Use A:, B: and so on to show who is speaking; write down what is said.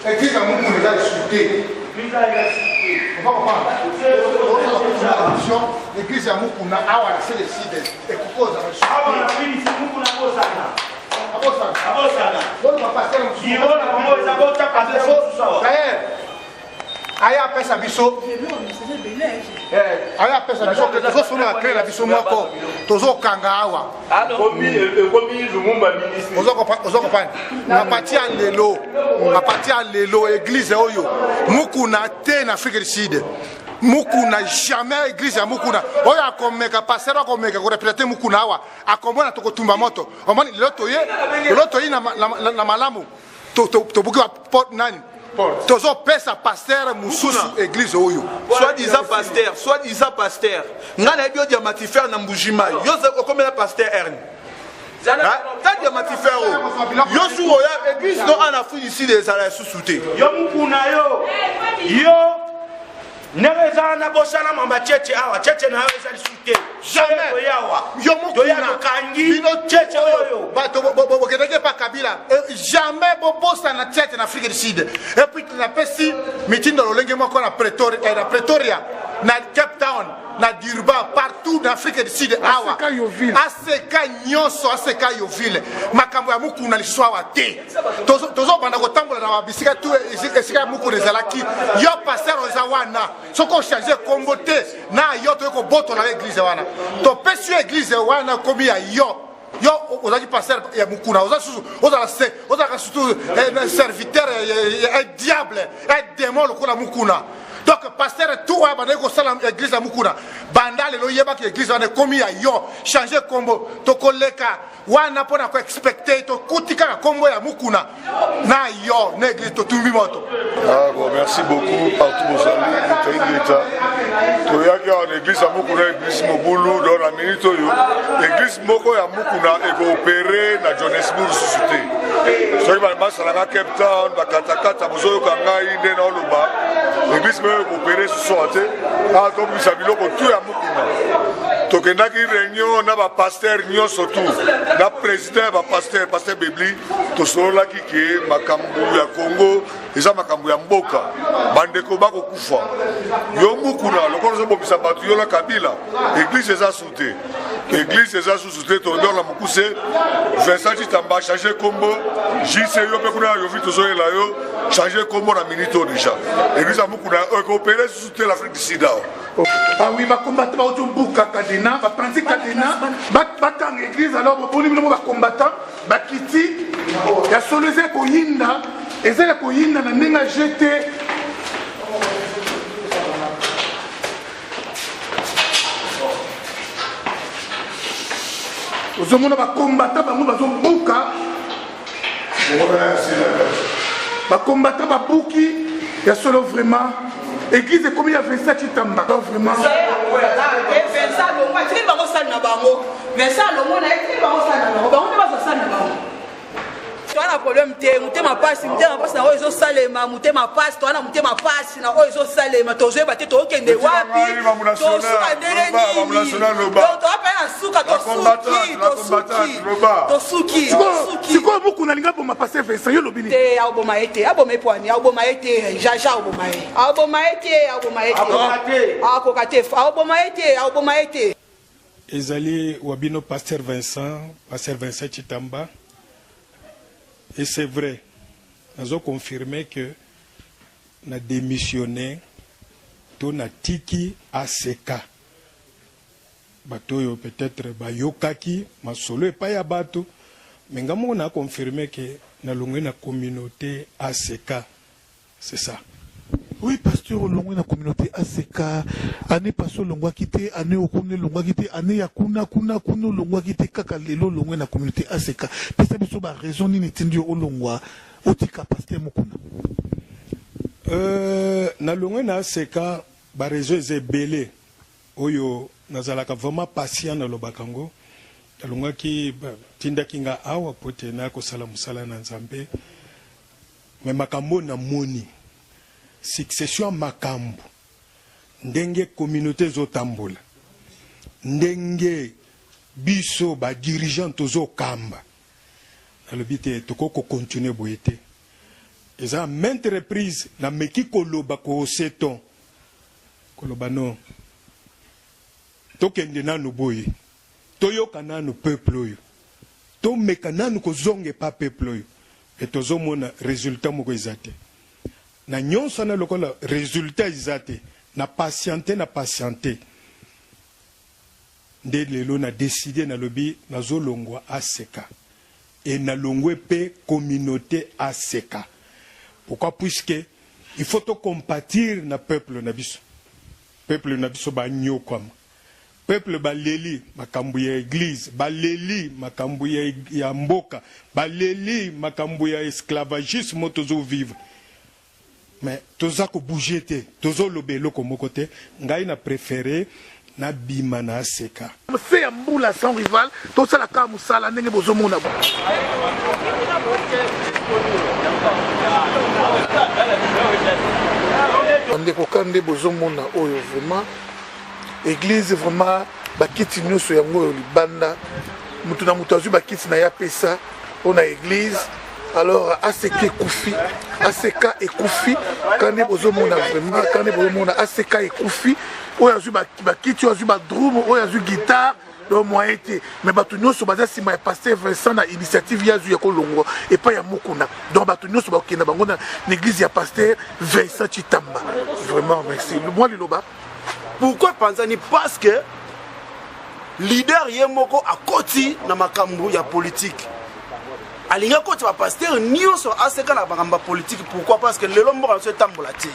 A: Église à Moukouna est insultée. On va comprendre. L'église à Moukouna, c'est le site. Et pourquoi ça va aya pesa biso aya pesa biso que tozo sona la créer la biso moko tozo kanga awa ozo comprendre na parti à lelo église oyo Moukouna te na Afrique du Sud Moukouna jamais église ya Moukouna oyo akomeka pasteur akomeka ko représenter Moukouna awa akomona to kotumba moto omoni loto yi na malamu to buki porte nani tozo pesa pasteur mususu église oyo
B: soi-disant pasteur ngana bio diamatifère na mbujima yoze okomela pasteur Erne ta diamatifère yo su oya église no en Afrique ici des ala sous-souté
C: yo Moukouna yo Nereza na bosana mamba cheche awa cheche na aweza lisute
A: jamais yo Moukouna
C: kangi cheche oyo
A: bato bokedeke pa Kabila jamais bobosa na cheche na Afrique du Sud et puis tu n'as si mitindo lolenge moko na Pretoria na Cape Town na Durban partout en Afrique du Sud awa aseka nyonso aseka yovile makambo ya Moukouna liswawa te tozo banda ko tambola na babisika tu esika Moukouna ezalaki yo pasteur ozawana soko changer kombote na yo to ko boto na église wana to pesi église wana komi ya yo ozaji pasteur ya Moukouna ozala surtout un serviteur un diable un démon lokola Moukouna. Donc pasteur tout wa bana ko sala église ya Moukouna banda lelo yeba ki église wana komi ya yo changer kombo to koleka wana pona ko expecter to kutika kombo ya Moukouna na yo na église to tumbi moto.
D: Ah bon, merci beaucoup partout vos amis l'État. To yaki en église ya Moukouna église Mobulu dans la minute yo église moko ya Moukouna e ko opérer na Johannesburg société. So ba masala Cape Town ba katakata bozo kangai nde na oloba église opéré ce soir donc nous avons tout à Moukouna donc il y a une réunion na ba pasteur union surtout na président ba pasteur Bibli to solola ki ke makambu ya Congo eza makambu ya mboka bandeko bako kufa yo Moukouna lokolo zo bomisa batu yo la Kabila église eza souté to ndona mukuse Vincent Chitamba changer combo JC yo pe kuna yo vito zo la yo changer combo na minito déjà église à Moukouna coopérer sous l'Afrique du Sud.
A: Ah oui, va combattre au Tumbuka Kadena, va prendre Kadena, va dans l'église alors pour nous va combattre, va quitter, il y a solué pour Yinda, et c'est la pour Yinda n'a pas jeté. Aux hommes va combattre, va Tumbuka, va combattre, va Bouki, il y a solo vraiment. Église comme il y a 27 Chitamba vraiment.
E: Toana problème te mutema pasi na oyo salema mutema pasi toana mutema pasi na oyo salema tozo bate to kende wapi to suka ndele nini to apa na suka to suki
A: siko buku na linga boma passer Vincent yo lobini
E: te aboma epwani aboma ete jaja aboma ete
F: ezali wabino pasteur Vincent Chitamba. Et c'est vrai, nous avons confirmé que nous avons démissionné de la Tiki ACK. Bato peut-être Bayokaki, mais solo et pas Yabato. Mais nous avons confirmé que nous avons une communauté ACK. C'est ça.
G: Oui, pasteur, on a une communauté ACK. Année passée, l'on a quitté, année au Kouné, l'on a quitté, année à Kuna, l'on a quitté, Kakalelo, l'on a une communauté ACK. Mais ça, c'est la raison, ni n'étendu au Longwa, au Tika, pasteur Mokuna.
F: Na l'on a ACK, la raison est belée. Oyo, nazalaka vraiment patient dans le Bakango. L'on a qui, Tinda Kinga Awa, Potena, Kosala Musala, Nanzambe. Mais Makambo na moni. Succession makambu ndenge communauté zotambola ndenge biso ba dirigeant tozo kamba na le bité toko ko continuer boyete eza maintes reprises na meki koloba ko seton koloba non tokende nanu boye toyoka nanu peuple oyo tomeka nanu kozonge pa peuple oyo e tozomona résultat moko eza te na nyonso na lokola résultat eza te na patiente nde lelo na décidé na lobi nazolongwa aseka et na longwe pe communauté aseka. Pourquoi? Puisque il faut to compatir na peuple na biso. Peuple na biso ba nyokwama. Peuple ba leli makambu ya église, ba leli makambu ya mboka, ba leli makambu ya esclavagisme tozo vivre. Mais toza ko bouger te, tozo lobelo komo kote, ngai na préféré na bima na aseka.
G: C'est ya mbula sans rival, to sala ka musala ndenge bozomona. Ndeko kande bozomona oyo vraiment église vraiment bakiti nyonso yango libanda mutu na mutu azu bakiti na ya pesa ona église alors aseka ekufi kande bozomona vraiment kande bozomona aseka ekufi oyo azu bakiti azu ba drum oyo azu guitare do moyen te mais bato nyonso baza sima ya pasteur Vincent na initiative ya zu ya kolongo et pas ya mukuna donc bato nyonso bakenda bango na l'église ya pasteur Vincent Chitamba. Vraiment merci moi liloba.
C: Pourquoi Panzani? Parce que leader yemoko akoti na makambu ya politique. Alinga koti ba pasteur nyonso aseka na makambu politique. Pourquoi? Parce que lelo mboka so tambola te.